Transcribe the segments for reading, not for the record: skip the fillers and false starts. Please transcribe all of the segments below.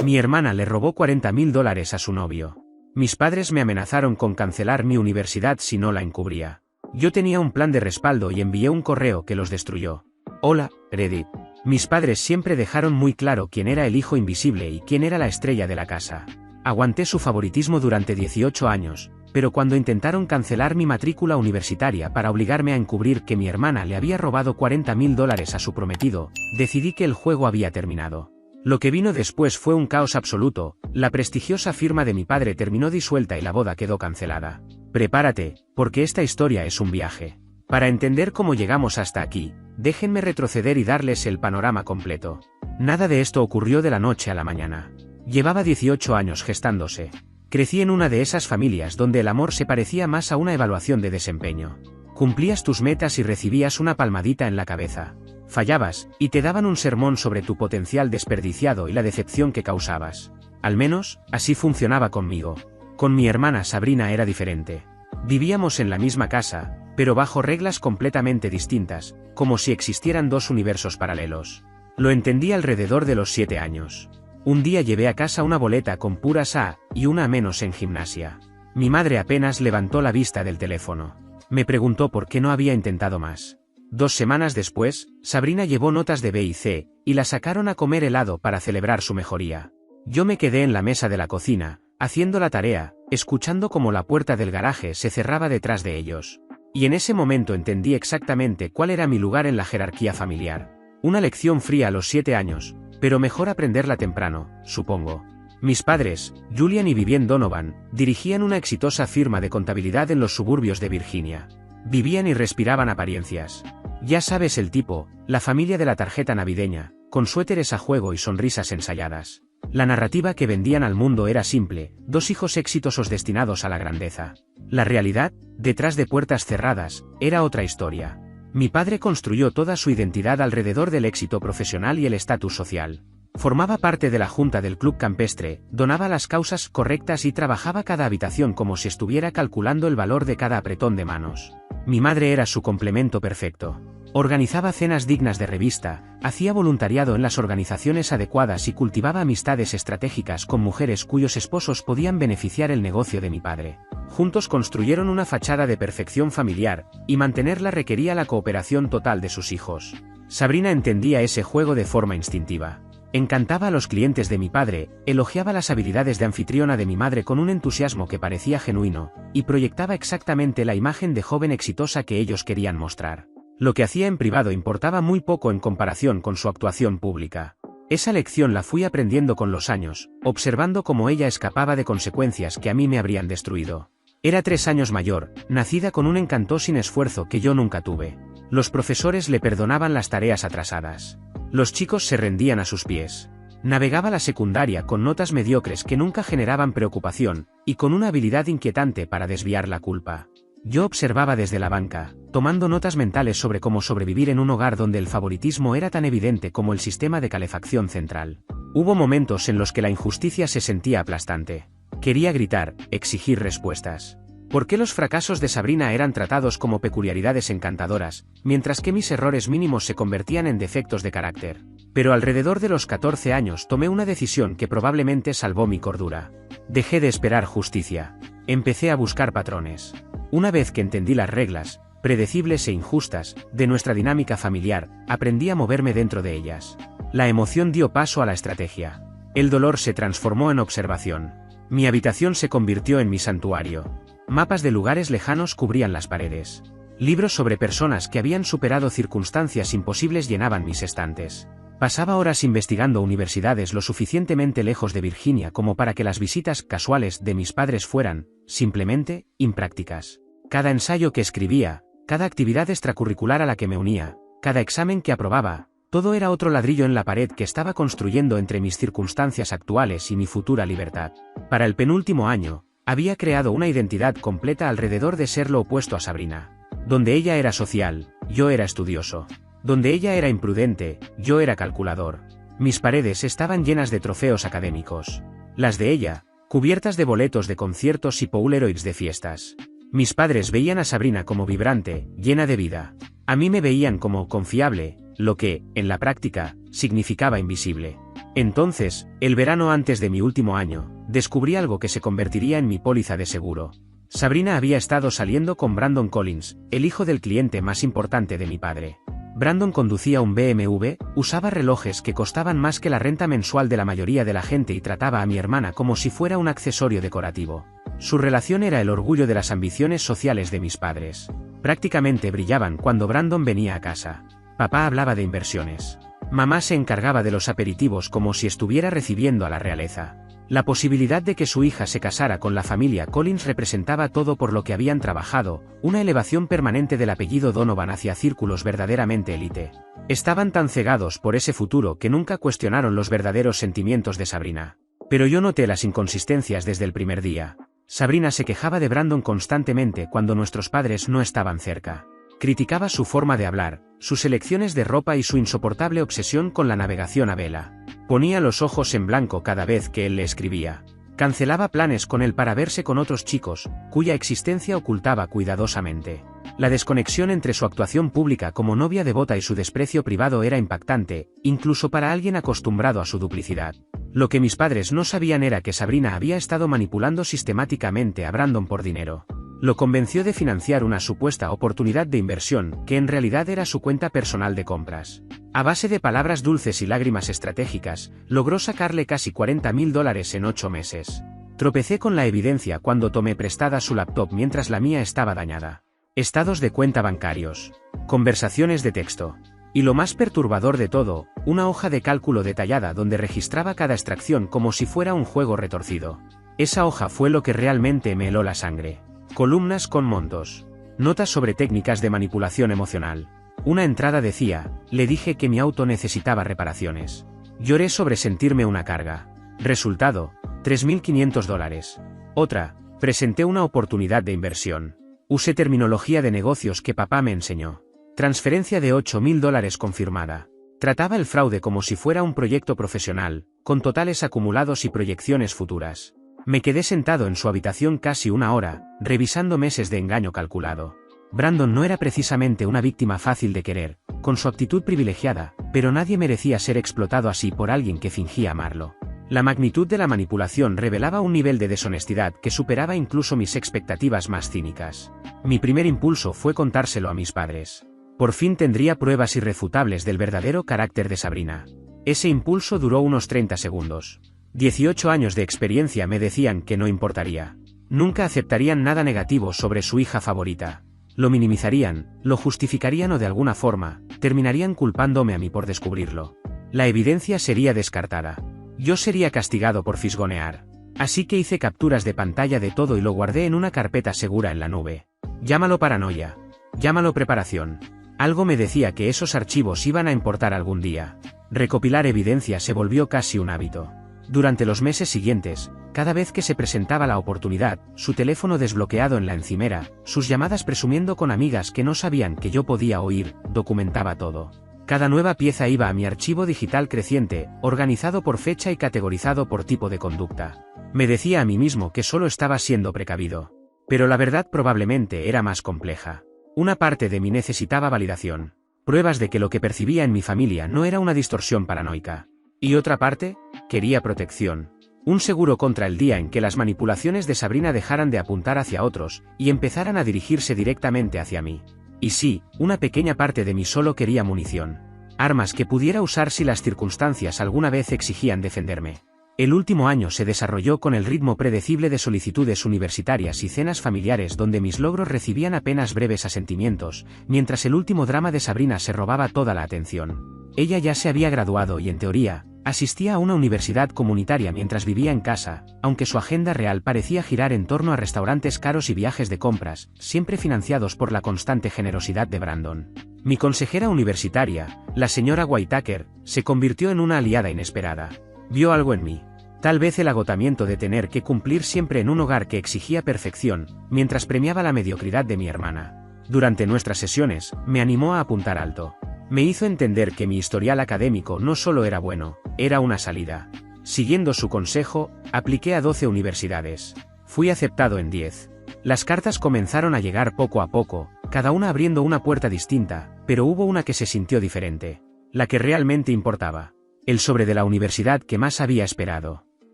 Mi hermana le robó $40.000 a su novio. Mis padres me amenazaron con cancelar mi universidad si no la encubría. Yo tenía un plan de respaldo y envié un correo que los destruyó. Hola, Reddit. Mis padres siempre dejaron muy claro quién era el hijo invisible y quién era la estrella de la casa. Aguanté su favoritismo durante 18 años, pero cuando intentaron cancelar mi matrícula universitaria para obligarme a encubrir que mi hermana le había robado $40.000 a su prometido, decidí que el juego había terminado. Lo que vino después fue un caos absoluto, la prestigiosa firma de mi padre terminó disuelta y la boda quedó cancelada. Prepárate, porque esta historia es un viaje. Para entender cómo llegamos hasta aquí, déjenme retroceder y darles el panorama completo. Nada de esto ocurrió de la noche a la mañana. Llevaba 18 años gestándose. Crecí en una de esas familias donde el amor se parecía más a una evaluación de desempeño. Cumplías tus metas y recibías una palmadita en la cabeza. Fallabas, y te daban un sermón sobre tu potencial desperdiciado y la decepción que causabas. Al menos, así funcionaba conmigo. Con mi hermana Sabrina era diferente. Vivíamos en la misma casa, pero bajo reglas completamente distintas, como si existieran dos universos paralelos. Lo entendí alrededor de los 7 años. Un día llevé a casa una boleta con puras A y una A- en gimnasia. Mi madre apenas levantó la vista del teléfono. Me preguntó por qué no había intentado más. 2 semanas después, Sabrina llevó notas de B y C, y la sacaron a comer helado para celebrar su mejoría. Yo me quedé en la mesa de la cocina, haciendo la tarea, escuchando cómo la puerta del garaje se cerraba detrás de ellos. Y en ese momento entendí exactamente cuál era mi lugar en la jerarquía familiar. Una lección fría a los 7 años, pero mejor aprenderla temprano, supongo. Mis padres, Julian y Vivienne Donovan, dirigían una exitosa firma de contabilidad en los suburbios de Virginia. Vivían y respiraban apariencias. Ya sabes el tipo, la familia de la tarjeta navideña, con suéteres a juego y sonrisas ensayadas. La narrativa que vendían al mundo era simple, 2 hijos exitosos destinados a la grandeza. La realidad, detrás de puertas cerradas, era otra historia. Mi padre construyó toda su identidad alrededor del éxito profesional y el estatus social. Formaba parte de la junta del club campestre, donaba las causas correctas y trabajaba cada habitación como si estuviera calculando el valor de cada apretón de manos. Mi madre era su complemento perfecto. Organizaba cenas dignas de revista, hacía voluntariado en las organizaciones adecuadas y cultivaba amistades estratégicas con mujeres cuyos esposos podían beneficiar el negocio de mi padre. Juntos construyeron una fachada de perfección familiar, y mantenerla requería la cooperación total de sus hijos. Sabrina entendía ese juego de forma instintiva. Encantaba a los clientes de mi padre, elogiaba las habilidades de anfitriona de mi madre con un entusiasmo que parecía genuino, y proyectaba exactamente la imagen de joven exitosa que ellos querían mostrar. Lo que hacía en privado importaba muy poco en comparación con su actuación pública. Esa lección la fui aprendiendo con los años, observando cómo ella escapaba de consecuencias que a mí me habrían destruido. Era 3 años mayor, nacida con un encanto sin esfuerzo que yo nunca tuve. Los profesores le perdonaban las tareas atrasadas. Los chicos se rendían a sus pies. Navegaba la secundaria con notas mediocres que nunca generaban preocupación, y con una habilidad inquietante para desviar la culpa. Yo observaba desde la banca, tomando notas mentales sobre cómo sobrevivir en un hogar donde el favoritismo era tan evidente como el sistema de calefacción central. Hubo momentos en los que la injusticia se sentía aplastante. Quería gritar, exigir respuestas. ¿Por qué los fracasos de Sabrina eran tratados como peculiaridades encantadoras, mientras que mis errores mínimos se convertían en defectos de carácter? Pero alrededor de los 14 años tomé una decisión que probablemente salvó mi cordura. Dejé de esperar justicia. Empecé a buscar patrones. Una vez que entendí las reglas, predecibles e injustas, de nuestra dinámica familiar, aprendí a moverme dentro de ellas. La emoción dio paso a la estrategia. El dolor se transformó en observación. Mi habitación se convirtió en mi santuario. Mapas de lugares lejanos cubrían las paredes. Libros sobre personas que habían superado circunstancias imposibles llenaban mis estantes. Pasaba horas investigando universidades lo suficientemente lejos de Virginia como para que las visitas casuales de mis padres fueran, simplemente, imprácticas. Cada ensayo que escribía, cada actividad extracurricular a la que me unía, cada examen que aprobaba, todo era otro ladrillo en la pared que estaba construyendo entre mis circunstancias actuales y mi futura libertad. Para el penúltimo año, había creado una identidad completa alrededor de ser lo opuesto a Sabrina. Donde ella era social, yo era estudioso. Donde ella era imprudente, yo era calculador. Mis paredes estaban llenas de trofeos académicos. Las de ella, cubiertas de boletos de conciertos y Polaroids de fiestas. Mis padres veían a Sabrina como vibrante, llena de vida. A mí me veían como confiable, lo que, en la práctica, significaba invisible. Entonces, el verano antes de mi último año, descubrí algo que se convertiría en mi póliza de seguro. Sabrina había estado saliendo con Brandon Collins, el hijo del cliente más importante de mi padre. Brandon conducía un BMW, usaba relojes que costaban más que la renta mensual de la mayoría de la gente y trataba a mi hermana como si fuera un accesorio decorativo. Su relación era el orgullo de las ambiciones sociales de mis padres. Prácticamente brillaban cuando Brandon venía a casa. Papá hablaba de inversiones. Mamá se encargaba de los aperitivos como si estuviera recibiendo a la realeza. La posibilidad de que su hija se casara con la familia Collins representaba todo por lo que habían trabajado, una elevación permanente del apellido Donovan hacia círculos verdaderamente élite. Estaban tan cegados por ese futuro que nunca cuestionaron los verdaderos sentimientos de Sabrina. Pero yo noté las inconsistencias desde el primer día. Sabrina se quejaba de Brandon constantemente cuando nuestros padres no estaban cerca. Criticaba su forma de hablar, sus elecciones de ropa y su insoportable obsesión con la navegación a vela. Ponía los ojos en blanco cada vez que él le escribía. Cancelaba planes con él para verse con otros chicos, cuya existencia ocultaba cuidadosamente. La desconexión entre su actuación pública como novia devota y su desprecio privado era impactante, incluso para alguien acostumbrado a su duplicidad. Lo que mis padres no sabían era que Sabrina había estado manipulando sistemáticamente a Brandon por dinero. Lo convenció de financiar una supuesta oportunidad de inversión, que en realidad era su cuenta personal de compras. A base de palabras dulces y lágrimas estratégicas, logró sacarle casi $40,000 en 8 meses. Tropecé con la evidencia cuando tomé prestada su laptop mientras la mía estaba dañada. Estados de cuenta bancarios. Conversaciones de texto. Y lo más perturbador de todo, una hoja de cálculo detallada donde registraba cada extracción como si fuera un juego retorcido. Esa hoja fue lo que realmente me heló la sangre. Columnas con montos. Notas sobre técnicas de manipulación emocional. Una entrada decía, le dije que mi auto necesitaba reparaciones. Lloré sobre sentirme una carga. Resultado, $3,500. Otra, presenté una oportunidad de inversión. Usé terminología de negocios que papá me enseñó. Transferencia de $8,000 confirmada. Trataba el fraude como si fuera un proyecto profesional, con totales acumulados y proyecciones futuras. Me quedé sentado en su habitación casi una hora, revisando meses de engaño calculado. Brandon no era precisamente una víctima fácil de querer, con su actitud privilegiada, pero nadie merecía ser explotado así por alguien que fingía amarlo. La magnitud de la manipulación revelaba un nivel de deshonestidad que superaba incluso mis expectativas más cínicas. Mi primer impulso fue contárselo a mis padres. Por fin tendría pruebas irrefutables del verdadero carácter de Sabrina. Ese impulso duró unos 30 segundos. 18 años de experiencia me decían que no importaría. Nunca aceptarían nada negativo sobre su hija favorita. Lo minimizarían, lo justificarían o de alguna forma, terminarían culpándome a mí por descubrirlo. La evidencia sería descartada. Yo sería castigado por fisgonear. Así que hice capturas de pantalla de todo y lo guardé en una carpeta segura en la nube. Llámalo paranoia. Llámalo preparación. Algo me decía que esos archivos iban a importar algún día. Recopilar evidencia se volvió casi un hábito. Durante los meses siguientes, cada vez que se presentaba la oportunidad, su teléfono desbloqueado en la encimera, sus llamadas presumiendo con amigas que no sabían que yo podía oír, documentaba todo. Cada nueva pieza iba a mi archivo digital creciente, organizado por fecha y categorizado por tipo de conducta. Me decía a mí mismo que solo estaba siendo precavido. Pero la verdad probablemente era más compleja. Una parte de mí necesitaba validación. Pruebas de que lo que percibía en mi familia no era una distorsión paranoica. Y otra parte, quería protección. Un seguro contra el día en que las manipulaciones de Sabrina dejaran de apuntar hacia otros, y empezaran a dirigirse directamente hacia mí. Y sí, una pequeña parte de mí solo quería munición. Armas que pudiera usar si las circunstancias alguna vez exigían defenderme. El último año se desarrolló con el ritmo predecible de solicitudes universitarias y cenas familiares donde mis logros recibían apenas breves asentimientos, mientras el último drama de Sabrina se robaba toda la atención. Ella ya se había graduado y en teoría, asistía a una universidad comunitaria mientras vivía en casa, aunque su agenda real parecía girar en torno a restaurantes caros y viajes de compras, siempre financiados por la constante generosidad de Brandon. Mi consejera universitaria, la señora Whitaker, se convirtió en una aliada inesperada. Vio algo en mí. Tal vez el agotamiento de tener que cumplir siempre en un hogar que exigía perfección, mientras premiaba la mediocridad de mi hermana. Durante nuestras sesiones, me animó a apuntar alto. Me hizo entender que mi historial académico no solo era bueno, era una salida. Siguiendo su consejo, apliqué a 12 universidades. Fui aceptado en 10. Las cartas comenzaron a llegar poco a poco, cada una abriendo una puerta distinta, pero hubo una que se sintió diferente. La que realmente importaba. el sobre de la universidad que más había esperado.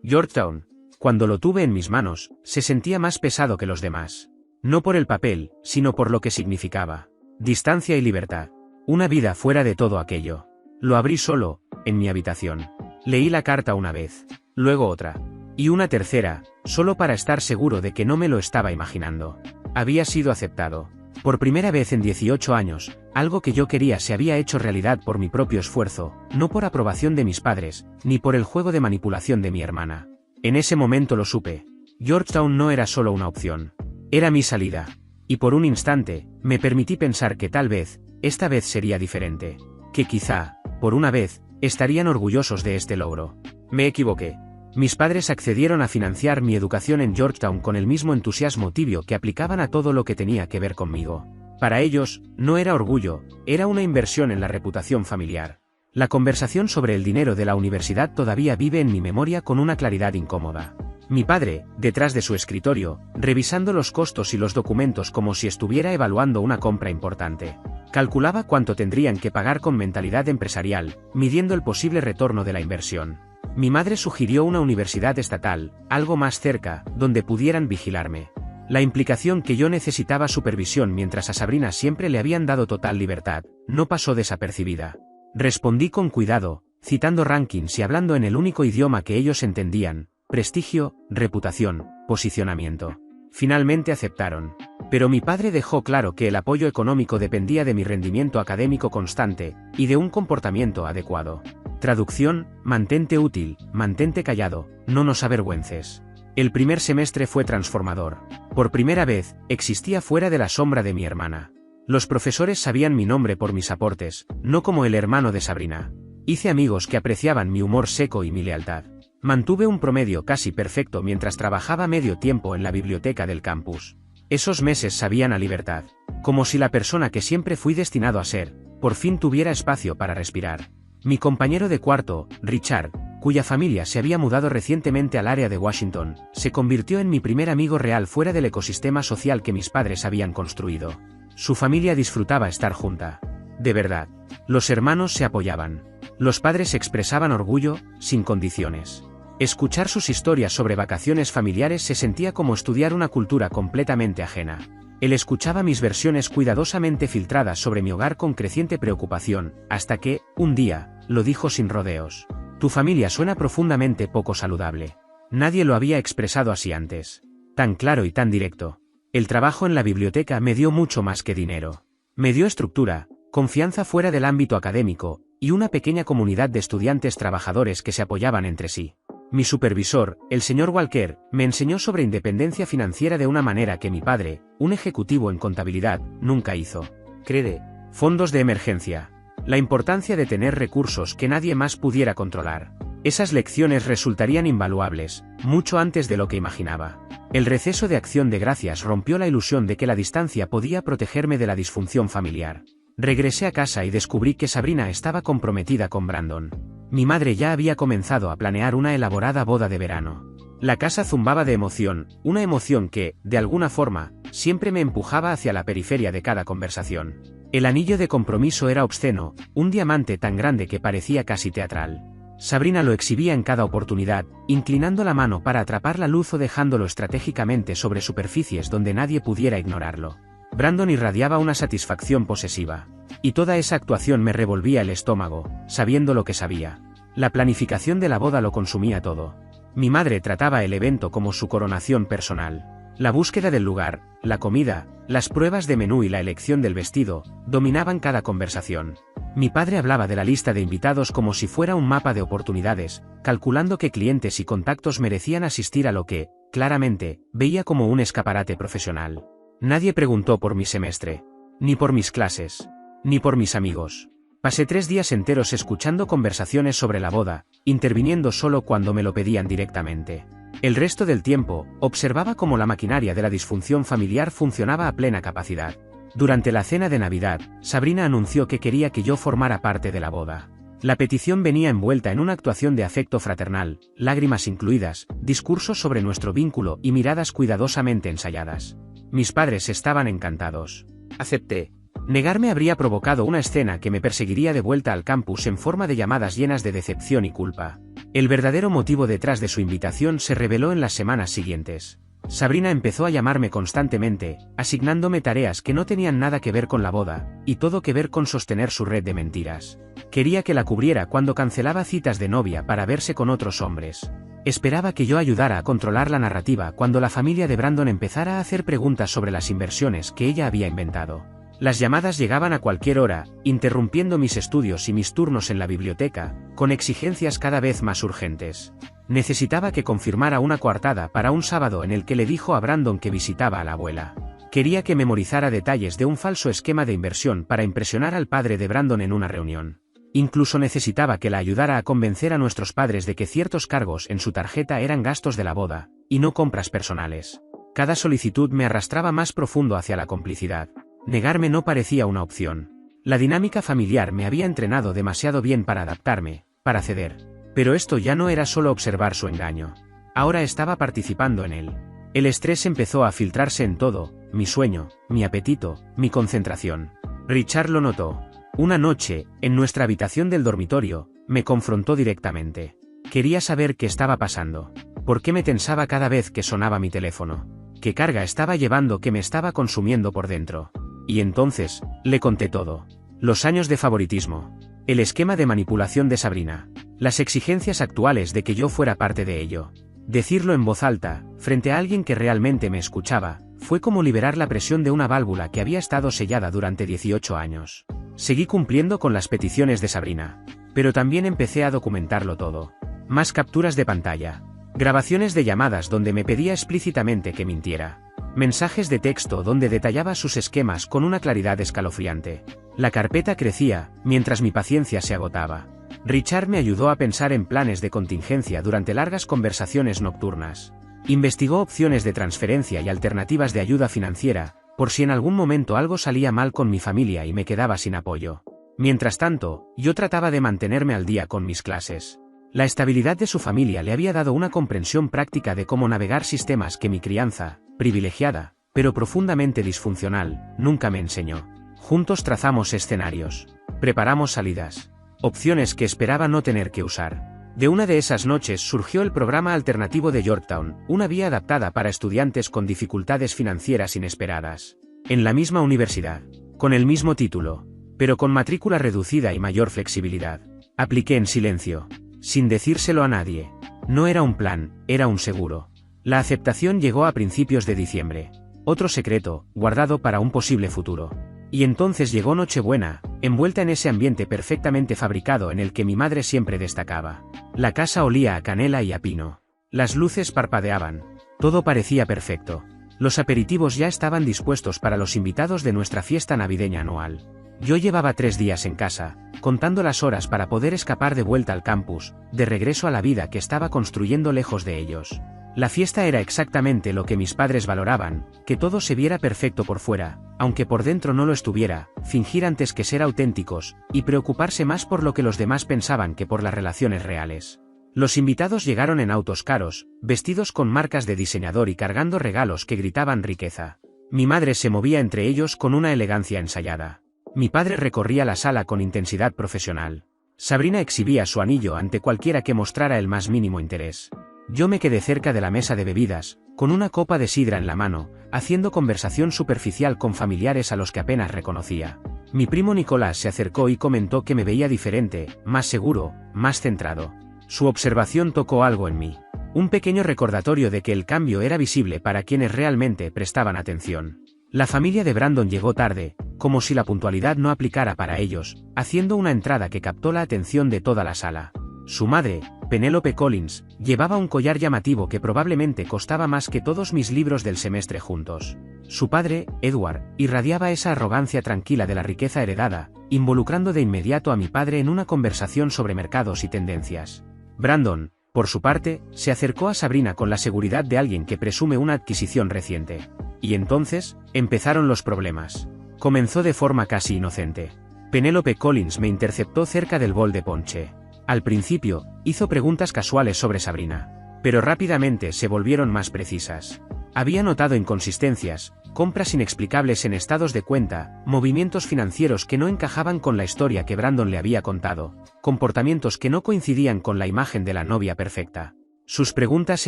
Georgetown. Cuando lo tuve en mis manos, se sentía más pesado que los demás. No por el papel, sino por lo que significaba. Distancia y libertad. Una vida fuera de todo aquello. Lo abrí solo, en mi habitación. Leí la carta una vez, luego otra, y una tercera, solo para estar seguro de que no me lo estaba imaginando. Había sido aceptado. Por primera vez en 18 años, algo que yo quería se había hecho realidad por mi propio esfuerzo, no por aprobación de mis padres, ni por el juego de manipulación de mi hermana. En ese momento lo supe. Georgetown no era solo una opción. Era mi salida. Y por un instante, me permití pensar que tal vez, esta vez sería diferente. Que quizá, por una vez, estarían orgullosos de este logro. Me equivoqué. Mis padres accedieron a financiar mi educación en Georgetown con el mismo entusiasmo tibio que aplicaban a todo lo que tenía que ver conmigo. Para ellos, no era orgullo, era una inversión en la reputación familiar. La conversación sobre el dinero de la universidad todavía vive en mi memoria con una claridad incómoda. Mi padre, detrás de su escritorio, revisando los costos y los documentos como si estuviera evaluando una compra importante. Calculaba cuánto tendrían que pagar con mentalidad empresarial, midiendo el posible retorno de la inversión. Mi madre sugirió una universidad estatal, algo más cerca, donde pudieran vigilarme. La implicación que yo necesitaba supervisión mientras a Sabrina siempre le habían dado total libertad, no pasó desapercibida. Respondí con cuidado, citando rankings y hablando en el único idioma que ellos entendían: prestigio, reputación, posicionamiento. Finalmente aceptaron. Pero mi padre dejó claro que el apoyo económico dependía de mi rendimiento académico constante, y de un comportamiento adecuado. Traducción: mantente útil, mantente callado, no nos avergüences. El primer semestre fue transformador. Por primera vez, existía fuera de la sombra de mi hermana. Los profesores sabían mi nombre por mis aportes, no como el hermano de Sabrina. Hice amigos que apreciaban mi humor seco y mi lealtad. Mantuve un promedio casi perfecto mientras trabajaba medio tiempo en la biblioteca del campus. Esos meses sabían a libertad. Como si la persona que siempre fui destinado a ser, por fin tuviera espacio para respirar. Mi compañero de cuarto, Richard, cuya familia se había mudado recientemente al área de Washington, se convirtió en mi primer amigo real fuera del ecosistema social que mis padres habían construido. Su familia disfrutaba estar junta. De verdad. Los hermanos se apoyaban. Los padres expresaban orgullo, sin condiciones. Escuchar sus historias sobre vacaciones familiares se sentía como estudiar una cultura completamente ajena. Él escuchaba mis versiones cuidadosamente filtradas sobre mi hogar con creciente preocupación, hasta que, un día, lo dijo sin rodeos. Tu familia suena profundamente poco saludable. Nadie lo había expresado así antes. Tan claro y tan directo. El trabajo en la biblioteca me dio mucho más que dinero. Me dio estructura, confianza fuera del ámbito académico, y una pequeña comunidad de estudiantes trabajadores que se apoyaban entre sí. Mi supervisor, el señor Walker, me enseñó sobre independencia financiera de una manera que mi padre, un ejecutivo en contabilidad, nunca hizo. Cree. Fondos de emergencia. La importancia de tener recursos que nadie más pudiera controlar. Esas lecciones resultarían invaluables, mucho antes de lo que imaginaba. El receso de Acción de Gracias rompió la ilusión de que la distancia podía protegerme de la disfunción familiar. Regresé a casa y descubrí que Sabrina estaba comprometida con Brandon. Mi madre ya había comenzado a planear una elaborada boda de verano. La casa zumbaba de emoción, una emoción que, de alguna forma, siempre me empujaba hacia la periferia de cada conversación. El anillo de compromiso era obsceno, un diamante tan grande que parecía casi teatral. Sabrina lo exhibía en cada oportunidad, inclinando la mano para atrapar la luz o dejándolo estratégicamente sobre superficies donde nadie pudiera ignorarlo. Brandon irradiaba una satisfacción posesiva. Y toda esa actuación me revolvía el estómago, sabiendo lo que sabía. La planificación de la boda lo consumía todo. Mi madre trataba el evento como su coronación personal. La búsqueda del lugar, la comida, las pruebas de menú y la elección del vestido, dominaban cada conversación. Mi padre hablaba de la lista de invitados como si fuera un mapa de oportunidades, calculando qué clientes y contactos merecían asistir a lo que, claramente, veía como un escaparate profesional. Nadie preguntó por mi semestre, ni por mis clases, ni por mis amigos. Pasé 3 días enteros escuchando conversaciones sobre la boda, interviniendo solo cuando me lo pedían directamente. El resto del tiempo, observaba cómo la maquinaria de la disfunción familiar funcionaba a plena capacidad. Durante la cena de Navidad, Sabrina anunció que quería que yo formara parte de la boda. La petición venía envuelta en una actuación de afecto fraternal, lágrimas incluidas, discursos sobre nuestro vínculo y miradas cuidadosamente ensayadas. Mis padres estaban encantados. Acepté. Negarme habría provocado una escena que me perseguiría de vuelta al campus en forma de llamadas llenas de decepción y culpa. El verdadero motivo detrás de su invitación se reveló en las semanas siguientes. Sabrina empezó a llamarme constantemente, asignándome tareas que no tenían nada que ver con la boda, y todo que ver con sostener su red de mentiras. Quería que la cubriera cuando cancelaba citas de novia para verse con otros hombres. Esperaba que yo ayudara a controlar la narrativa cuando la familia de Brandon empezara a hacer preguntas sobre las inversiones que ella había inventado. Las llamadas llegaban a cualquier hora, interrumpiendo mis estudios y mis turnos en la biblioteca, con exigencias cada vez más urgentes. Necesitaba que confirmara una coartada para un sábado en el que le dijo a Brandon que visitaba a la abuela. Quería que memorizara detalles de un falso esquema de inversión para impresionar al padre de Brandon en una reunión. Incluso necesitaba que la ayudara a convencer a nuestros padres de que ciertos cargos en su tarjeta eran gastos de la boda, y no compras personales. Cada solicitud me arrastraba más profundo hacia la complicidad. Negarme no parecía una opción. La dinámica familiar me había entrenado demasiado bien para adaptarme, para ceder. Pero esto ya no era solo observar su engaño. Ahora estaba participando en él. El estrés empezó a filtrarse en todo, mi sueño, mi apetito, mi concentración. Richard lo notó. Una noche, en nuestra habitación del dormitorio, me confrontó directamente. Quería saber qué estaba pasando. ¿Por qué me tensaba cada vez que sonaba mi teléfono? ¿Qué carga estaba llevando que me estaba consumiendo por dentro? Y entonces, le conté todo. Los años de favoritismo. El esquema de manipulación de Sabrina. Las exigencias actuales de que yo fuera parte de ello. Decirlo en voz alta, frente a alguien que realmente me escuchaba, fue como liberar la presión de una válvula que había estado sellada durante 18 años. Seguí cumpliendo con las peticiones de Sabrina. Pero también empecé a documentarlo todo. Más capturas de pantalla. Grabaciones de llamadas donde me pedía explícitamente que mintiera. Mensajes de texto donde detallaba sus esquemas con una claridad escalofriante. La carpeta crecía, mientras mi paciencia se agotaba. Richard me ayudó a pensar en planes de contingencia durante largas conversaciones nocturnas. Investigó opciones de transferencia y alternativas de ayuda financiera, por si en algún momento algo salía mal con mi familia y me quedaba sin apoyo. Mientras tanto, yo trataba de mantenerme al día con mis clases. La estabilidad de su familia le había dado una comprensión práctica de cómo navegar sistemas que mi crianza, privilegiada, pero profundamente disfuncional, nunca me enseñó. Juntos trazamos escenarios. Preparamos salidas. Opciones que esperaba no tener que usar. De una de esas noches surgió el programa alternativo de Yorktown, una vía adaptada para estudiantes con dificultades financieras inesperadas. En la misma universidad. Con el mismo título. Pero con matrícula reducida y mayor flexibilidad. Apliqué en silencio. Sin decírselo a nadie. No era un plan, era un seguro. La aceptación llegó a principios de diciembre. Otro secreto, guardado para un posible futuro. Y entonces llegó Nochebuena, envuelta en ese ambiente perfectamente fabricado en el que mi madre siempre destacaba. La casa olía a canela y a pino. Las luces parpadeaban. Todo parecía perfecto. Los aperitivos ya estaban dispuestos para los invitados de nuestra fiesta navideña anual. Yo llevaba 3 días en casa, contando las horas para poder escapar de vuelta al campus, de regreso a la vida que estaba construyendo lejos de ellos. La fiesta era exactamente lo que mis padres valoraban, que todo se viera perfecto por fuera, aunque por dentro no lo estuviera, fingir antes que ser auténticos, y preocuparse más por lo que los demás pensaban que por las relaciones reales. Los invitados llegaron en autos caros, vestidos con marcas de diseñador y cargando regalos que gritaban riqueza. Mi madre se movía entre ellos con una elegancia ensayada. Mi padre recorría la sala con intensidad profesional. Sabrina exhibía su anillo ante cualquiera que mostrara el más mínimo interés. Yo me quedé cerca de la mesa de bebidas, con una copa de sidra en la mano, haciendo conversación superficial con familiares a los que apenas reconocía. Mi primo Nicolás se acercó y comentó que me veía diferente, más seguro, más centrado. Su observación tocó algo en mí. Un pequeño recordatorio de que el cambio era visible para quienes realmente prestaban atención. La familia de Brandon llegó tarde, como si la puntualidad no aplicara para ellos, haciendo una entrada que captó la atención de toda la sala. Su madre, Penelope Collins, llevaba un collar llamativo que probablemente costaba más que todos mis libros del semestre juntos. Su padre, Edward, irradiaba esa arrogancia tranquila de la riqueza heredada, involucrando de inmediato a mi padre en una conversación sobre mercados y tendencias. Brandon, por su parte, se acercó a Sabrina con la seguridad de alguien que presume una adquisición reciente. Y entonces, empezaron los problemas. Comenzó de forma casi inocente. Penelope Collins me interceptó cerca del bol de ponche. Al principio, hizo preguntas casuales sobre Sabrina, pero rápidamente se volvieron más precisas. Había notado inconsistencias, compras inexplicables en estados de cuenta, movimientos financieros que no encajaban con la historia que Brandon le había contado, comportamientos que no coincidían con la imagen de la novia perfecta. Sus preguntas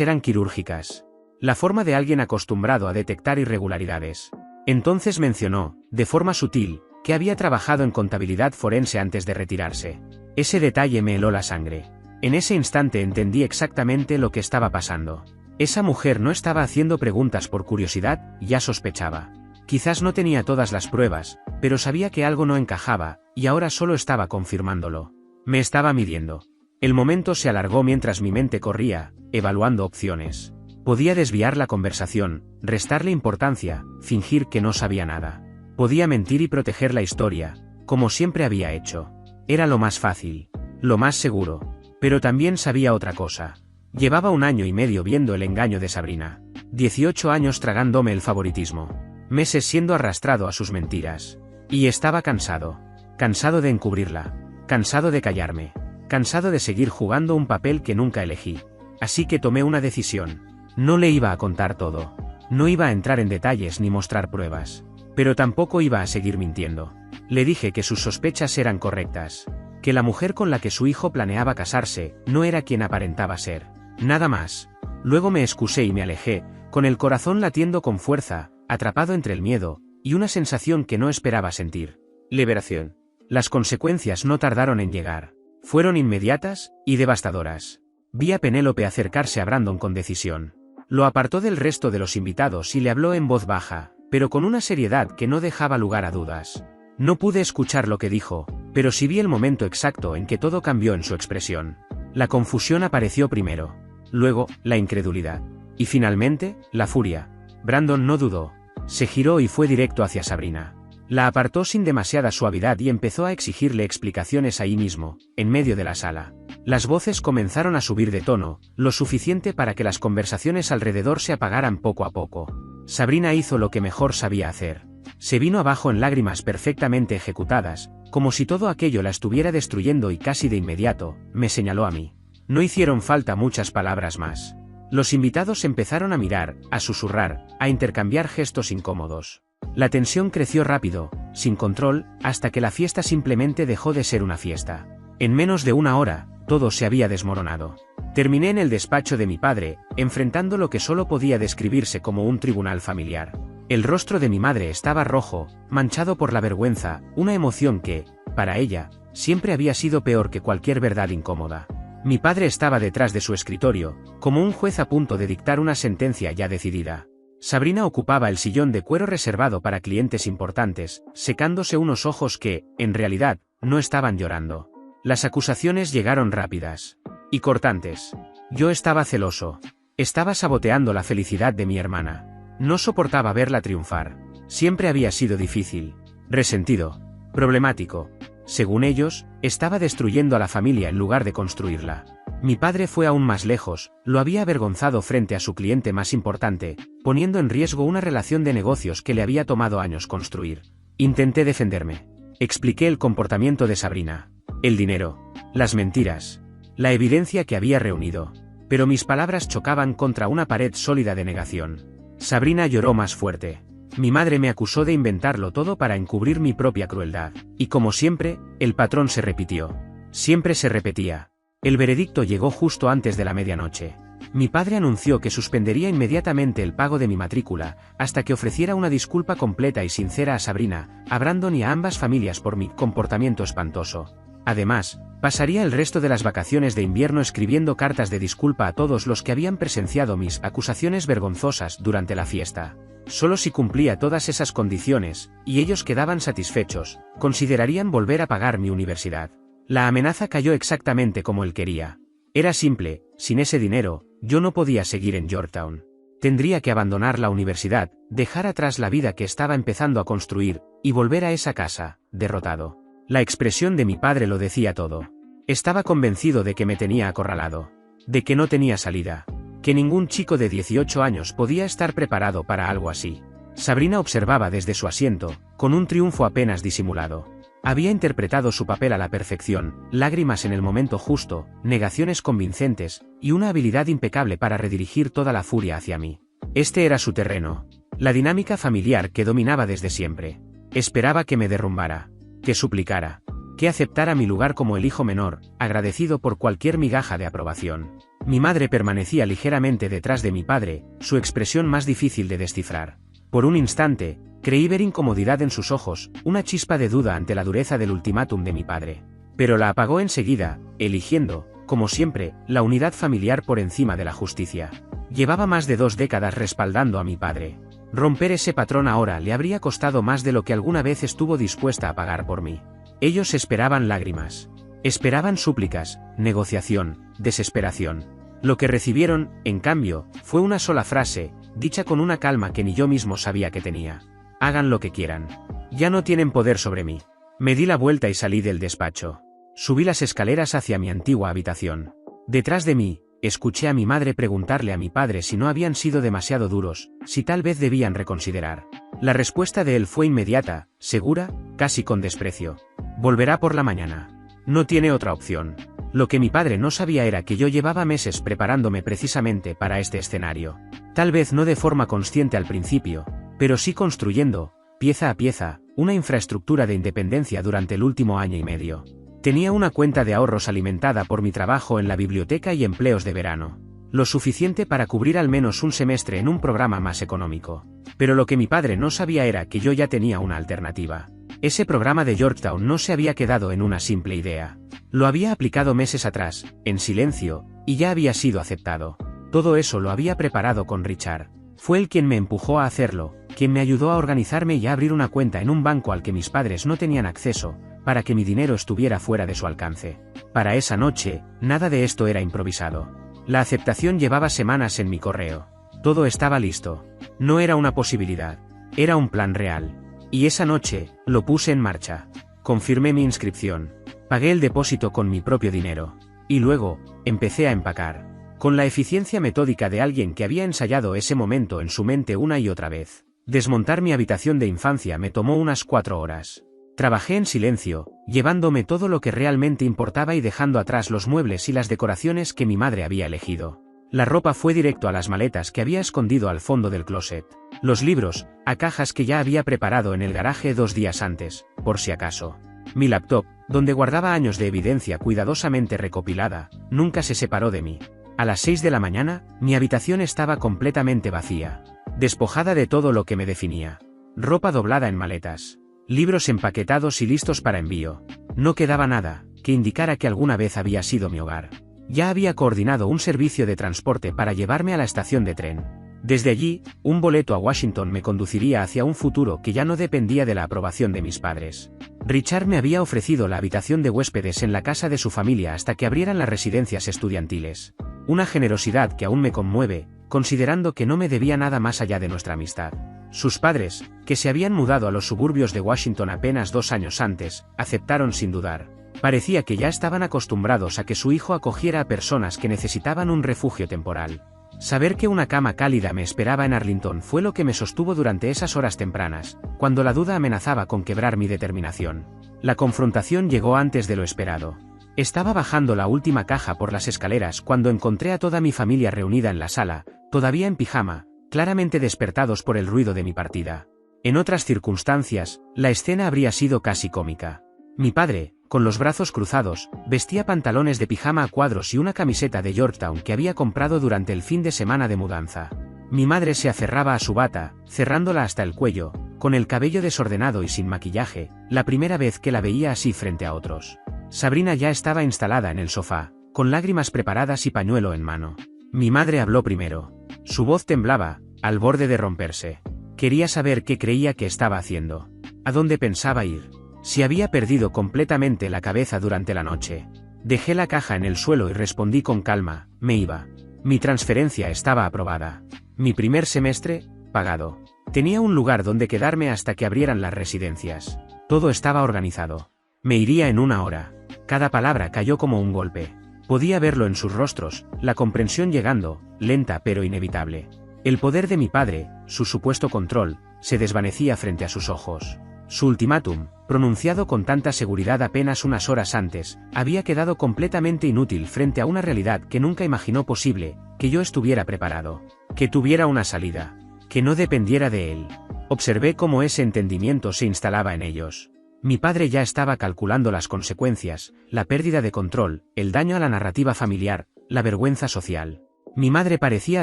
eran quirúrgicas. La forma de alguien acostumbrado a detectar irregularidades. Entonces mencionó, de forma sutil, que había trabajado en contabilidad forense antes de retirarse. Ese detalle me heló la sangre. En ese instante entendí exactamente lo que estaba pasando. Esa mujer no estaba haciendo preguntas por curiosidad, ya sospechaba. Quizás no tenía todas las pruebas, pero sabía que algo no encajaba, y ahora solo estaba confirmándolo. Me estaba midiendo. El momento se alargó mientras mi mente corría, evaluando opciones. Podía desviar la conversación, restarle importancia, fingir que no sabía nada. Podía mentir y proteger la historia, como siempre había hecho. Era lo más fácil, lo más seguro. Pero también sabía otra cosa. Llevaba 1 año y medio viendo el engaño de Sabrina. 18 años tragándome el favoritismo. Meses siendo arrastrado a sus mentiras. Y estaba cansado. Cansado de encubrirla. Cansado de callarme. Cansado de seguir jugando un papel que nunca elegí. Así que tomé una decisión. No le iba a contar todo. No iba a entrar en detalles ni mostrar pruebas. Pero tampoco iba a seguir mintiendo. Le dije que sus sospechas eran correctas. Que la mujer con la que su hijo planeaba casarse no era quien aparentaba ser. Nada más. Luego me excusé y me alejé, con el corazón latiendo con fuerza, atrapado entre el miedo y una sensación que no esperaba sentir. Liberación. Las consecuencias no tardaron en llegar. Fueron inmediatas y devastadoras. Vi a Penélope acercarse a Brandon con decisión. Lo apartó del resto de los invitados y le habló en voz baja, pero con una seriedad que no dejaba lugar a dudas. No pude escuchar lo que dijo, pero sí vi el momento exacto en que todo cambió en su expresión. La confusión apareció primero. Luego, la incredulidad. Y finalmente, la furia. Brandon no dudó. Se giró y fue directo hacia Sabrina. La apartó sin demasiada suavidad y empezó a exigirle explicaciones ahí mismo, en medio de la sala. Las voces comenzaron a subir de tono, lo suficiente para que las conversaciones alrededor se apagaran poco a poco. Sabrina hizo lo que mejor sabía hacer. Se vino abajo en lágrimas perfectamente ejecutadas, como si todo aquello la estuviera destruyendo y casi de inmediato, me señaló a mí. No hicieron falta muchas palabras más. Los invitados empezaron a mirar, a susurrar, a intercambiar gestos incómodos. La tensión creció rápido, sin control, hasta que la fiesta simplemente dejó de ser una fiesta. En menos de 1 hora, todo se había desmoronado. Terminé en el despacho de mi padre, enfrentando lo que solo podía describirse como un tribunal familiar. El rostro de mi madre estaba rojo, manchado por la vergüenza, una emoción que, para ella, siempre había sido peor que cualquier verdad incómoda. Mi padre estaba detrás de su escritorio, como un juez a punto de dictar una sentencia ya decidida. Sabrina ocupaba el sillón de cuero reservado para clientes importantes, secándose unos ojos que, en realidad, no estaban llorando. Las acusaciones llegaron rápidas y cortantes. Yo estaba celoso. Estaba saboteando la felicidad de mi hermana. No soportaba verla triunfar. Siempre había sido difícil, resentido, problemático. Según ellos, estaba destruyendo a la familia en lugar de construirla. Mi padre fue aún más lejos, lo había avergonzado frente a su cliente más importante, poniendo en riesgo una relación de negocios que le había tomado años construir. Intenté defenderme. Expliqué el comportamiento de Sabrina, el dinero, las mentiras, la evidencia que había reunido. Pero mis palabras chocaban contra una pared sólida de negación. Sabrina lloró más fuerte. Mi madre me acusó de inventarlo todo para encubrir mi propia crueldad. Y como siempre, el patrón se repitió. Siempre se repetía. El veredicto llegó justo antes de la medianoche. Mi padre anunció que suspendería inmediatamente el pago de mi matrícula, hasta que ofreciera una disculpa completa y sincera a Sabrina, a Brandon y a ambas familias por mi comportamiento espantoso. Además, pasaría el resto de las vacaciones de invierno escribiendo cartas de disculpa a todos los que habían presenciado mis acusaciones vergonzosas durante la fiesta. Solo si cumplía todas esas condiciones, y ellos quedaban satisfechos, considerarían volver a pagar mi universidad. La amenaza cayó exactamente como él quería. Era simple, sin ese dinero, yo no podía seguir en Yorktown. Tendría que abandonar la universidad, dejar atrás la vida que estaba empezando a construir, y volver a esa casa, derrotado. La expresión de mi padre lo decía todo. Estaba convencido de que me tenía acorralado. De que no tenía salida. Que ningún chico de 18 años podía estar preparado para algo así. Sabrina observaba desde su asiento, con un triunfo apenas disimulado. Había interpretado su papel a la perfección, lágrimas en el momento justo, negaciones convincentes, y una habilidad impecable para redirigir toda la furia hacia mí. Este era su terreno. La dinámica familiar que dominaba desde siempre. Esperaba que me derrumbara, que suplicara, que aceptara mi lugar como el hijo menor, agradecido por cualquier migaja de aprobación. Mi madre permanecía ligeramente detrás de mi padre, su expresión más difícil de descifrar. Por un instante, creí ver incomodidad en sus ojos, una chispa de duda ante la dureza del ultimátum de mi padre. Pero la apagó enseguida, eligiendo, como siempre, la unidad familiar por encima de la justicia. Llevaba más de 2 décadas respaldando a mi padre. Romper ese patrón ahora le habría costado más de lo que alguna vez estuvo dispuesta a pagar por mí. Ellos esperaban lágrimas. Esperaban súplicas, negociación, desesperación. Lo que recibieron, en cambio, fue una sola frase, dicha con una calma que ni yo mismo sabía que tenía. Hagan lo que quieran. Ya no tienen poder sobre mí. Me di la vuelta y salí del despacho. Subí las escaleras hacia mi antigua habitación. Detrás de mí, escuché a mi madre preguntarle a mi padre si no habían sido demasiado duros, si tal vez debían reconsiderar. La respuesta de él fue inmediata, segura, casi con desprecio. Volverá por la mañana. No tiene otra opción. Lo que mi padre no sabía era que yo llevaba meses preparándome precisamente para este escenario. Tal vez no de forma consciente al principio, pero sí construyendo, pieza a pieza, una infraestructura de independencia durante el último año y medio. Tenía una cuenta de ahorros alimentada por mi trabajo en la biblioteca y empleos de verano. Lo suficiente para cubrir al menos un semestre en un programa más económico. Pero lo que mi padre no sabía era que yo ya tenía una alternativa. Ese programa de Georgetown no se había quedado en una simple idea. Lo había aplicado meses atrás, en silencio, y ya había sido aceptado. Todo eso lo había preparado con Richard. Fue él quien me empujó a hacerlo, quien me ayudó a organizarme y a abrir una cuenta en un banco al que mis padres no tenían acceso, para que mi dinero estuviera fuera de su alcance. Para esa noche, nada de esto era improvisado. La aceptación llevaba semanas en mi correo. Todo estaba listo. No era una posibilidad. Era un plan real. Y esa noche, lo puse en marcha. Confirmé mi inscripción. Pagué el depósito con mi propio dinero. Y luego, empecé a empacar. Con la eficiencia metódica de alguien que había ensayado ese momento en su mente una y otra vez. Desmontar mi habitación de infancia me tomó unas 4 horas. Trabajé en silencio, llevándome todo lo que realmente importaba y dejando atrás los muebles y las decoraciones que mi madre había elegido. La ropa fue directo a las maletas que había escondido al fondo del closet. Los libros, a cajas que ya había preparado en el garaje 2 días antes, por si acaso. Mi laptop, donde guardaba años de evidencia cuidadosamente recopilada, nunca se separó de mí. A las 6 de la mañana, mi habitación estaba completamente vacía. Despojada de todo lo que me definía. Ropa doblada en maletas. Libros empaquetados y listos para envío. No quedaba nada que indicara que alguna vez había sido mi hogar. Ya había coordinado un servicio de transporte para llevarme a la estación de tren. Desde allí, un boleto a Washington me conduciría hacia un futuro que ya no dependía de la aprobación de mis padres. Richard me había ofrecido la habitación de huéspedes en la casa de su familia hasta que abrieran las residencias estudiantiles. Una generosidad que aún me conmueve, considerando que no me debía nada más allá de nuestra amistad. Sus padres, que se habían mudado a los suburbios de Washington apenas 2 años antes, aceptaron sin dudar. Parecía que ya estaban acostumbrados a que su hijo acogiera a personas que necesitaban un refugio temporal. Saber que una cama cálida me esperaba en Arlington fue lo que me sostuvo durante esas horas tempranas, cuando la duda amenazaba con quebrar mi determinación. La confrontación llegó antes de lo esperado. Estaba bajando la última caja por las escaleras cuando encontré a toda mi familia reunida en la sala, todavía en pijama, claramente despertados por el ruido de mi partida. En otras circunstancias, la escena habría sido casi cómica. Mi padre, con los brazos cruzados, vestía pantalones de pijama a cuadros y una camiseta de Georgetown que había comprado durante el fin de semana de mudanza. Mi madre se aferraba a su bata, cerrándola hasta el cuello, con el cabello desordenado y sin maquillaje, la primera vez que la veía así frente a otros. Sabrina ya estaba instalada en el sofá, con lágrimas preparadas y pañuelo en mano. Mi madre habló primero. Su voz temblaba, al borde de romperse. Quería saber qué creía que estaba haciendo. ¿A dónde pensaba ir? Si había perdido completamente la cabeza durante la noche. Dejé la caja en el suelo y respondí con calma, me iba. Mi transferencia estaba aprobada. Mi primer semestre, pagado. Tenía un lugar donde quedarme hasta que abrieran las residencias. Todo estaba organizado. Me iría en 1 hora. Cada palabra cayó como un golpe. Podía verlo en sus rostros, la comprensión llegando, lenta pero inevitable. El poder de mi padre, su supuesto control, se desvanecía frente a sus ojos. Su ultimátum, pronunciado con tanta seguridad apenas unas horas antes, había quedado completamente inútil frente a una realidad que nunca imaginó posible, que yo estuviera preparado. Que tuviera una salida. Que no dependiera de él. Observé cómo ese entendimiento se instalaba en ellos. Mi padre ya estaba calculando las consecuencias, la pérdida de control, el daño a la narrativa familiar, la vergüenza social. Mi madre parecía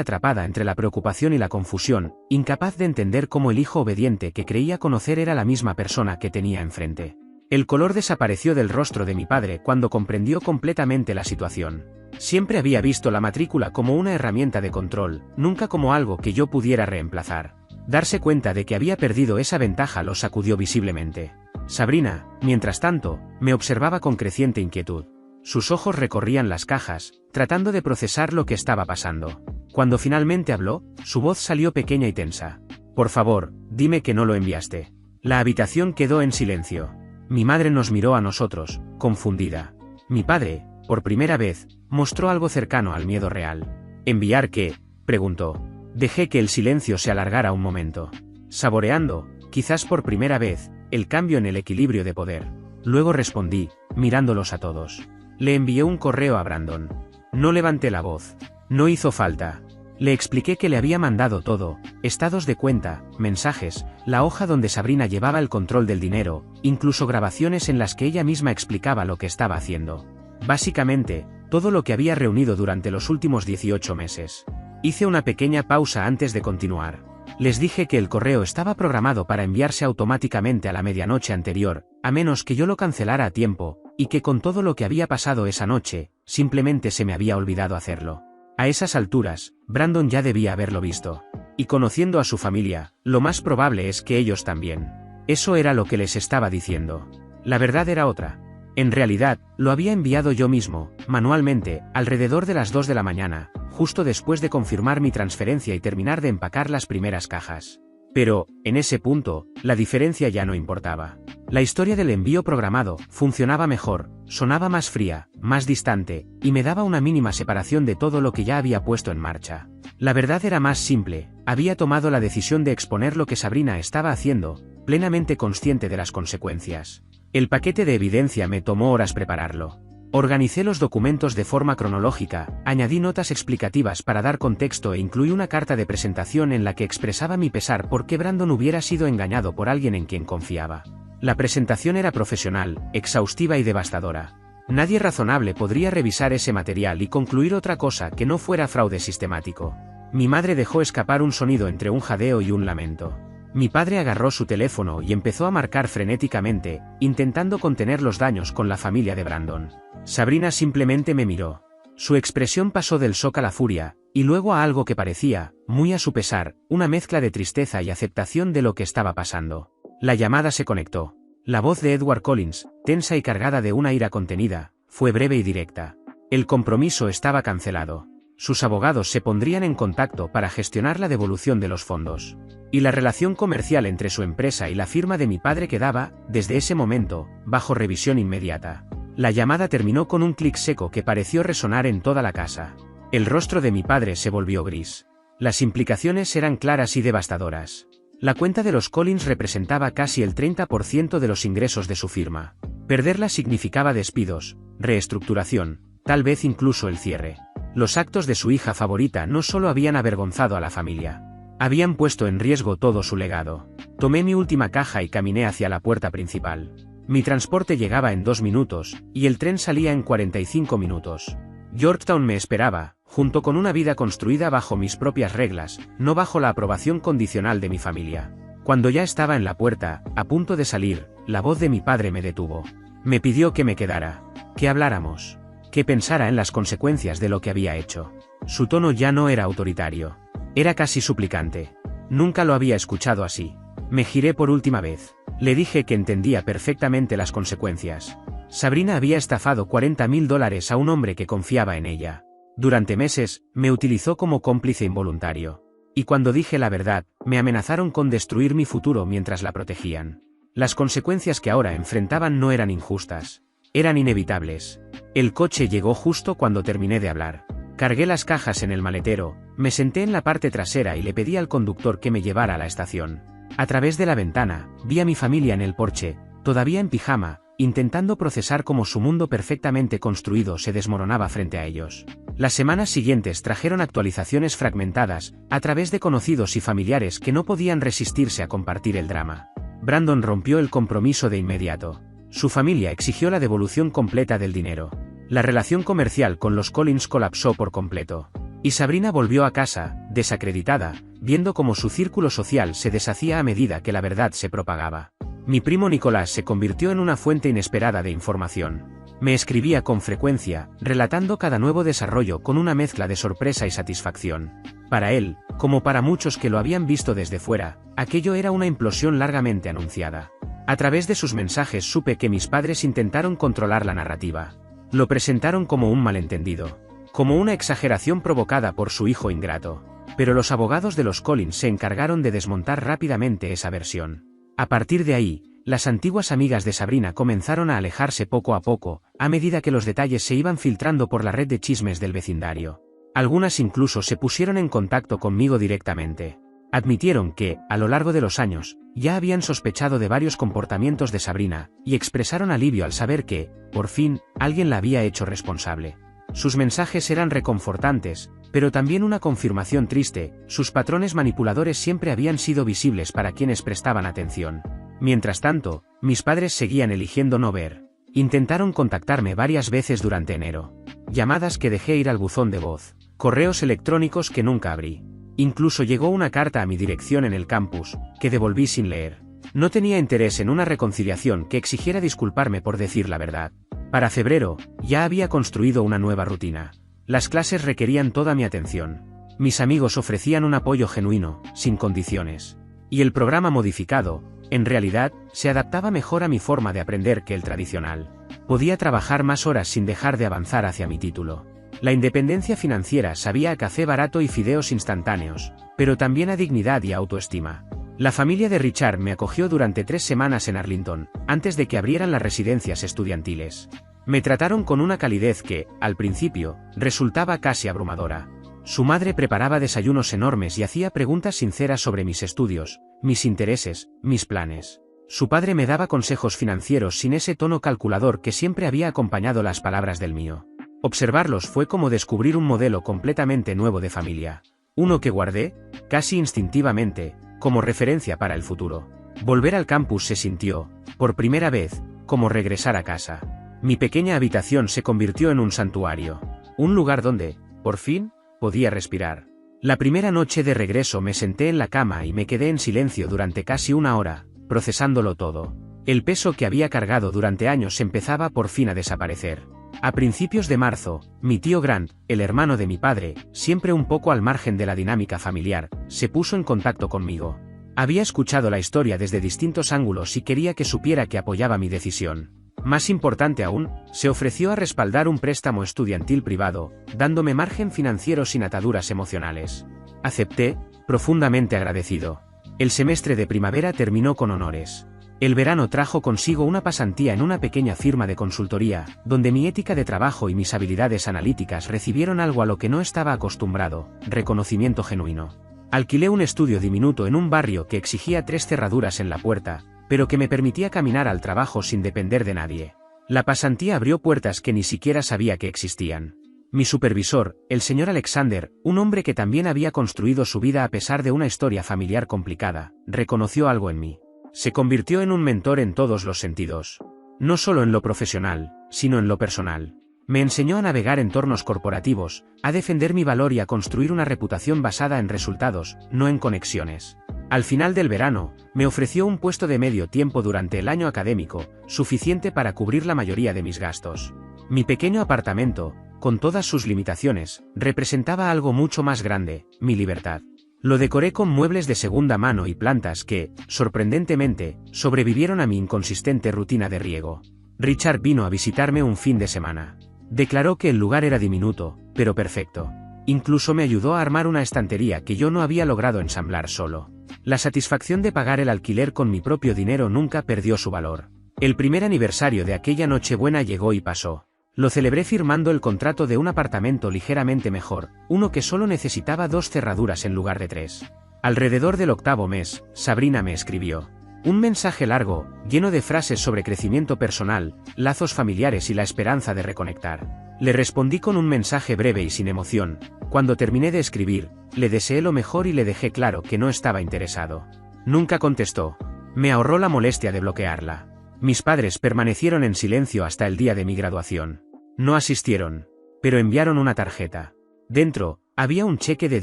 atrapada entre la preocupación y la confusión, incapaz de entender cómo el hijo obediente que creía conocer era la misma persona que tenía enfrente. El color desapareció del rostro de mi padre cuando comprendió completamente la situación. Siempre había visto la matrícula como una herramienta de control, nunca como algo que yo pudiera reemplazar. Darse cuenta de que había perdido esa ventaja lo sacudió visiblemente. Sabrina, mientras tanto, me observaba con creciente inquietud. Sus ojos recorrían las cajas, tratando de procesar lo que estaba pasando. Cuando finalmente habló, su voz salió pequeña y tensa. Por favor, dime que no lo enviaste. La habitación quedó en silencio. Mi madre nos miró a nosotros, confundida. Mi padre, por primera vez, mostró algo cercano al miedo real. ¿Enviar qué?, preguntó. Dejé que el silencio se alargara un momento. Saboreando, quizás por primera vez, el cambio en el equilibrio de poder. Luego respondí, mirándolos a todos. Le envié un correo a Brandon. No levanté la voz. No hizo falta. Le expliqué que le había mandado todo, estados de cuenta, mensajes, la hoja donde Sabrina llevaba el control del dinero, incluso grabaciones en las que ella misma explicaba lo que estaba haciendo. Básicamente, todo lo que había reunido durante los últimos 18 meses. Hice una pequeña pausa antes de continuar. Les dije que el correo estaba programado para enviarse automáticamente a la medianoche anterior, a menos que yo lo cancelara a tiempo, y que con todo lo que había pasado esa noche, simplemente se me había olvidado hacerlo. A esas alturas, Brandon ya debía haberlo visto. Y conociendo a su familia, lo más probable es que ellos también. Eso era lo que les estaba diciendo. La verdad era otra. En realidad, lo había enviado yo mismo, manualmente, alrededor de las 2 de la mañana, justo después de confirmar mi transferencia y terminar de empacar las primeras cajas. Pero, en ese punto, la diferencia ya no importaba. La historia del envío programado funcionaba mejor, sonaba más fría, más distante, y me daba una mínima separación de todo lo que ya había puesto en marcha. La verdad era más simple, había tomado la decisión de exponer lo que Sabrina estaba haciendo, plenamente consciente de las consecuencias. El paquete de evidencia me tomó horas prepararlo. Organicé los documentos de forma cronológica, añadí notas explicativas para dar contexto e incluí una carta de presentación en la que expresaba mi pesar por qué Brandon hubiera sido engañado por alguien en quien confiaba. La presentación era profesional, exhaustiva y devastadora. Nadie razonable podría revisar ese material y concluir otra cosa que no fuera fraude sistemático. Mi madre dejó escapar un sonido entre un jadeo y un lamento. Mi padre agarró su teléfono y empezó a marcar frenéticamente, intentando contener los daños con la familia de Brandon. Sabrina simplemente me miró. Su expresión pasó del shock a la furia, y luego a algo que parecía, muy a su pesar, una mezcla de tristeza y aceptación de lo que estaba pasando. La llamada se conectó. La voz de Edward Collins, tensa y cargada de una ira contenida, fue breve y directa. El compromiso estaba cancelado. Sus abogados se pondrían en contacto para gestionar la devolución de los fondos. Y la relación comercial entre su empresa y la firma de mi padre quedaba, desde ese momento, bajo revisión inmediata. La llamada terminó con un clic seco que pareció resonar en toda la casa. El rostro de mi padre se volvió gris. Las implicaciones eran claras y devastadoras. La cuenta de los Collins representaba casi el 30% de los ingresos de su firma. Perderla significaba despidos, reestructuración, tal vez incluso el cierre. Los actos de su hija favorita no solo habían avergonzado a la familia, habían puesto en riesgo todo su legado. Tomé mi última caja y caminé hacia la puerta principal. Mi transporte llegaba en 2 minutos, y el tren salía en 45 minutos. Yorktown me esperaba, junto con una vida construida bajo mis propias reglas, no bajo la aprobación condicional de mi familia. Cuando ya estaba en la puerta, a punto de salir, la voz de mi padre me detuvo. Me pidió que me quedara, que habláramos, que pensara en las consecuencias de lo que había hecho. Su tono ya no era autoritario. Era casi suplicante. Nunca lo había escuchado así. Me giré por última vez. Le dije que entendía perfectamente las consecuencias. Sabrina había estafado $40.000 a un hombre que confiaba en ella. Durante meses, me utilizó como cómplice involuntario. Y cuando dije la verdad, me amenazaron con destruir mi futuro mientras la protegían. Las consecuencias que ahora enfrentaban no eran injustas. Eran inevitables. El coche llegó justo cuando terminé de hablar. Cargué las cajas en el maletero, me senté en la parte trasera y le pedí al conductor que me llevara a la estación. A través de la ventana, vi a mi familia en el porche, todavía en pijama, intentando procesar cómo su mundo perfectamente construido se desmoronaba frente a ellos. Las semanas siguientes trajeron actualizaciones fragmentadas, a través de conocidos y familiares que no podían resistirse a compartir el drama. Brandon rompió el compromiso de inmediato. Su familia exigió la devolución completa del dinero. La relación comercial con los Collins colapsó por completo. Y Sabrina volvió a casa, desacreditada, viendo cómo su círculo social se deshacía a medida que la verdad se propagaba. Mi primo Nicolás se convirtió en una fuente inesperada de información. Me escribía con frecuencia, relatando cada nuevo desarrollo con una mezcla de sorpresa y satisfacción. Para él, como para muchos que lo habían visto desde fuera, aquello era una implosión largamente anunciada. A través de sus mensajes supe que mis padres intentaron controlar la narrativa. Lo presentaron como un malentendido, como una exageración provocada por su hijo ingrato. Pero los abogados de los Collins se encargaron de desmontar rápidamente esa versión. A partir de ahí, las antiguas amigas de Sabrina comenzaron a alejarse poco a poco, a medida que los detalles se iban filtrando por la red de chismes del vecindario. Algunas incluso se pusieron en contacto conmigo directamente. Admitieron que, a lo largo de los años, ya habían sospechado de varios comportamientos de Sabrina, y expresaron alivio al saber que, por fin, alguien la había hecho responsable. Sus mensajes eran reconfortantes, pero también una confirmación triste: sus patrones manipuladores siempre habían sido visibles para quienes prestaban atención. Mientras tanto, mis padres seguían eligiendo no ver. Intentaron contactarme varias veces durante enero. Llamadas que dejé ir al buzón de voz. Correos electrónicos que nunca abrí. Incluso llegó una carta a mi dirección en el campus, que devolví sin leer. No tenía interés en una reconciliación que exigiera disculparme por decir la verdad. Para febrero, ya había construido una nueva rutina. Las clases requerían toda mi atención. Mis amigos ofrecían un apoyo genuino, sin condiciones. Y el programa modificado, en realidad, se adaptaba mejor a mi forma de aprender que el tradicional. Podía trabajar más horas sin dejar de avanzar hacia mi título. La independencia financiera sabía a café barato y fideos instantáneos, pero también a dignidad y autoestima. La familia de Richard me acogió durante 3 semanas en Arlington, antes de que abrieran las residencias estudiantiles. Me trataron con una calidez que, al principio, resultaba casi abrumadora. Su madre preparaba desayunos enormes y hacía preguntas sinceras sobre mis estudios, mis intereses, mis planes. Su padre me daba consejos financieros sin ese tono calculador que siempre había acompañado las palabras del mío. Observarlos fue como descubrir un modelo completamente nuevo de familia. Uno que guardé, casi instintivamente, como referencia para el futuro. Volver al campus se sintió, por primera vez, como regresar a casa. Mi pequeña habitación se convirtió en un santuario. Un lugar donde, por fin, podía respirar. La primera noche de regreso me senté en la cama y me quedé en silencio durante casi 1 hora, procesándolo todo. El peso que había cargado durante años empezaba por fin a desaparecer. A principios de marzo, mi tío Grant, el hermano de mi padre, siempre un poco al margen de la dinámica familiar, se puso en contacto conmigo. Había escuchado la historia desde distintos ángulos y quería que supiera que apoyaba mi decisión. Más importante aún, se ofreció a respaldar un préstamo estudiantil privado, dándome margen financiero sin ataduras emocionales. Acepté, profundamente agradecido. El semestre de primavera terminó con honores. El verano trajo consigo una pasantía en una pequeña firma de consultoría, donde mi ética de trabajo y mis habilidades analíticas recibieron algo a lo que no estaba acostumbrado: reconocimiento genuino. Alquilé un estudio diminuto en un barrio que exigía 3 cerraduras en la puerta, pero que me permitía caminar al trabajo sin depender de nadie. La pasantía abrió puertas que ni siquiera sabía que existían. Mi supervisor, el señor Alexander, un hombre que también había construido su vida a pesar de una historia familiar complicada, reconoció algo en mí. Se convirtió en un mentor en todos los sentidos. No solo en lo profesional, sino en lo personal. Me enseñó a navegar entornos corporativos, a defender mi valor y a construir una reputación basada en resultados, no en conexiones. Al final del verano, me ofreció un puesto de medio tiempo durante el año académico, suficiente para cubrir la mayoría de mis gastos. Mi pequeño apartamento, con todas sus limitaciones, representaba algo mucho más grande: mi libertad. Lo decoré con muebles de segunda mano y plantas que, sorprendentemente, sobrevivieron a mi inconsistente rutina de riego. Richard vino a visitarme un fin de semana. Declaró que el lugar era diminuto, pero perfecto. Incluso me ayudó a armar una estantería que yo no había logrado ensamblar solo. La satisfacción de pagar el alquiler con mi propio dinero nunca perdió su valor. El primer aniversario de aquella Nochebuena llegó y pasó. Lo celebré firmando el contrato de un apartamento ligeramente mejor, uno que solo necesitaba 2 cerraduras en lugar de 3. Alrededor del 8º mes, Sabrina me escribió. Un mensaje largo, lleno de frases sobre crecimiento personal, lazos familiares y la esperanza de reconectar. Le respondí con un mensaje breve y sin emoción. Cuando terminé de escribir, le deseé lo mejor y le dejé claro que no estaba interesado. Nunca contestó. Me ahorró la molestia de bloquearla. Mis padres permanecieron en silencio hasta el día de mi graduación. No asistieron, pero enviaron una tarjeta. Dentro, había un cheque de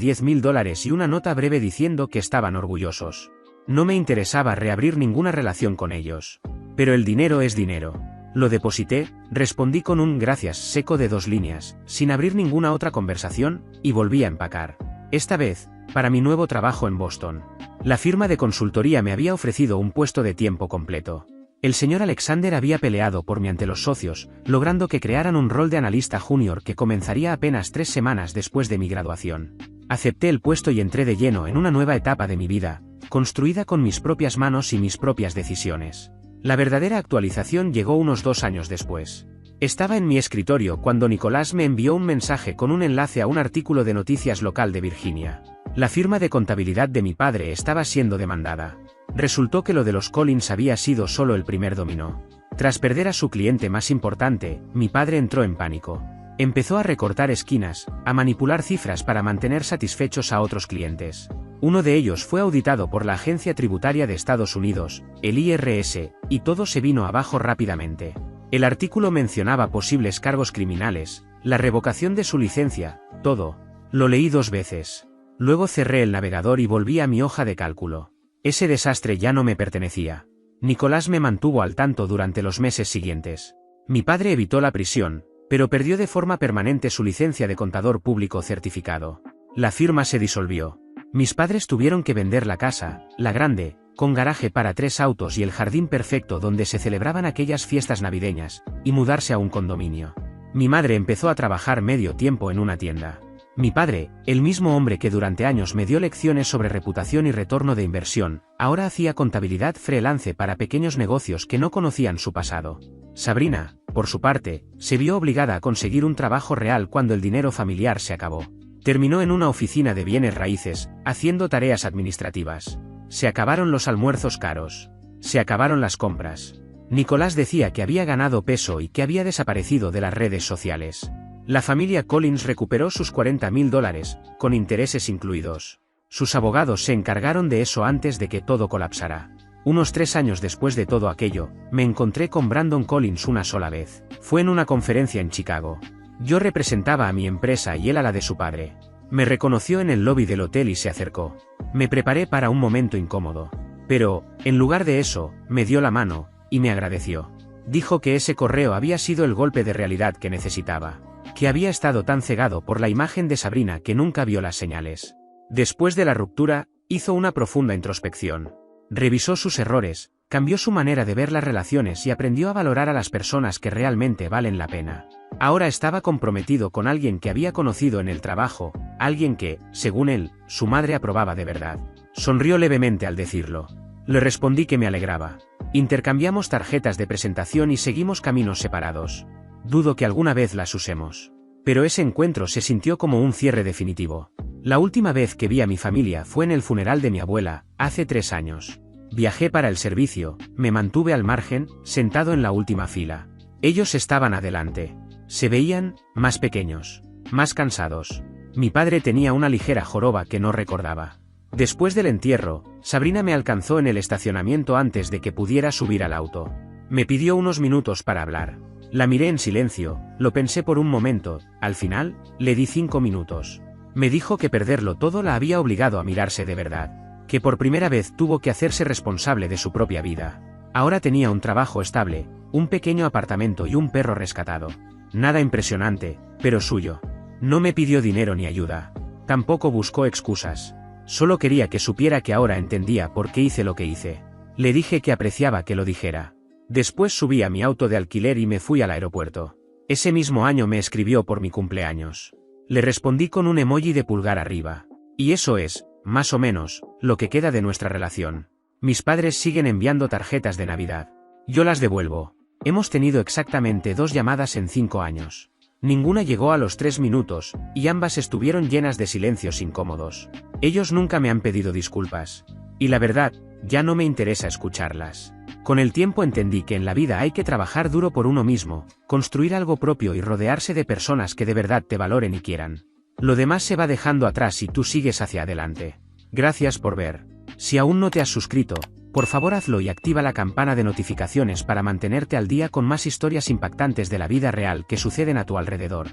$10.000 y una nota breve diciendo que estaban orgullosos. No me interesaba reabrir ninguna relación con ellos. Pero el dinero es dinero. Lo deposité, respondí con un gracias seco de 2 líneas, sin abrir ninguna otra conversación, y volví a empacar. Esta vez, para mi nuevo trabajo en Boston. La firma de consultoría me había ofrecido un puesto de tiempo completo. El señor Alexander había peleado por mí ante los socios, logrando que crearan un rol de analista junior que comenzaría apenas 3 semanas después de mi graduación. Acepté el puesto y entré de lleno en una nueva etapa de mi vida, construida con mis propias manos y mis propias decisiones. La verdadera actualización llegó unos 2 años después. Estaba en mi escritorio cuando Nicolás me envió un mensaje con un enlace a un artículo de noticias local de Virginia. La firma de contabilidad de mi padre estaba siendo demandada. Resultó que lo de los Collins había sido solo el primer dominó. Tras perder a su cliente más importante, mi padre entró en pánico. Empezó a recortar esquinas, a manipular cifras para mantener satisfechos a otros clientes. Uno de ellos fue auditado por la Agencia Tributaria de Estados Unidos, el IRS, y todo se vino abajo rápidamente. El artículo mencionaba posibles cargos criminales, la revocación de su licencia, todo. Lo leí 2 veces. Luego cerré el navegador y volví a mi hoja de cálculo. Ese desastre ya no me pertenecía. Nicolás me mantuvo al tanto durante los meses siguientes. Mi padre evitó la prisión, pero perdió de forma permanente su licencia de contador público certificado. La firma se disolvió. Mis padres tuvieron que vender la casa, la grande, con garaje para 3 autos y el jardín perfecto donde se celebraban aquellas fiestas navideñas, y mudarse a un condominio. Mi madre empezó a trabajar medio tiempo en una tienda. Mi padre, el mismo hombre que durante años me dio lecciones sobre reputación y retorno de inversión, ahora hacía contabilidad freelance para pequeños negocios que no conocían su pasado. Sabrina, por su parte, se vio obligada a conseguir un trabajo real cuando el dinero familiar se acabó. Terminó en una oficina de bienes raíces, haciendo tareas administrativas. Se acabaron los almuerzos caros. Se acabaron las compras. Nicolás decía que había ganado peso y que había desaparecido de las redes sociales. La familia Collins recuperó sus $40.000, con intereses incluidos. Sus abogados se encargaron de eso antes de que todo colapsara. Unos 3 años después de todo aquello, me encontré con Brandon Collins una sola vez. Fue en una conferencia en Chicago. Yo representaba a mi empresa y él a la de su padre. Me reconoció en el lobby del hotel y se acercó. Me preparé para un momento incómodo. Pero, en lugar de eso, me dio la mano, y me agradeció. Dijo que ese correo había sido el golpe de realidad que necesitaba. Que había estado tan cegado por la imagen de Sabrina que nunca vio las señales. Después de la ruptura, hizo una profunda introspección. Revisó sus errores, cambió su manera de ver las relaciones y aprendió a valorar a las personas que realmente valen la pena. Ahora estaba comprometido con alguien que había conocido en el trabajo, alguien que, según él, su madre aprobaba de verdad. Sonrió levemente al decirlo. Le respondí que me alegraba. Intercambiamos tarjetas de presentación y seguimos caminos separados. Dudo que alguna vez las usemos. Pero ese encuentro se sintió como un cierre definitivo. La última vez que vi a mi familia fue en el funeral de mi abuela, hace 3 años. Viajé para el servicio, me mantuve al margen, sentado en la última fila. Ellos estaban adelante. Se veían, más pequeños, más cansados. Mi padre tenía una ligera joroba que no recordaba. Después del entierro, Sabrina me alcanzó en el estacionamiento antes de que pudiera subir al auto. Me pidió unos minutos para hablar. La miré en silencio, lo pensé por un momento, al final, le di 5 minutos. Me dijo que perderlo todo la había obligado a mirarse de verdad. Que por primera vez tuvo que hacerse responsable de su propia vida. Ahora tenía un trabajo estable, un pequeño apartamento y un perro rescatado. Nada impresionante, pero suyo. No me pidió dinero ni ayuda. Tampoco buscó excusas. Solo quería que supiera que ahora entendía por qué hice lo que hice. Le dije que apreciaba que lo dijera. Después subí a mi auto de alquiler y me fui al aeropuerto. Ese mismo año me escribió por mi cumpleaños. Le respondí con un emoji de pulgar arriba. Y eso es, más o menos, lo que queda de nuestra relación. Mis padres siguen enviando tarjetas de Navidad. Yo las devuelvo. Hemos tenido exactamente 2 llamadas en 5 años. Ninguna llegó a los 3 minutos, y ambas estuvieron llenas de silencios incómodos. Ellos nunca me han pedido disculpas. Y la verdad, Ya no me interesa escucharlas. Con el tiempo entendí que en la vida hay que trabajar duro por uno mismo, construir algo propio y rodearse de personas que de verdad te valoren y quieran. Lo demás se va dejando atrás y tú sigues hacia adelante. Gracias por ver. Si aún no te has suscrito, por favor hazlo y activa la campana de notificaciones para mantenerte al día con más historias impactantes de la vida real que suceden a tu alrededor.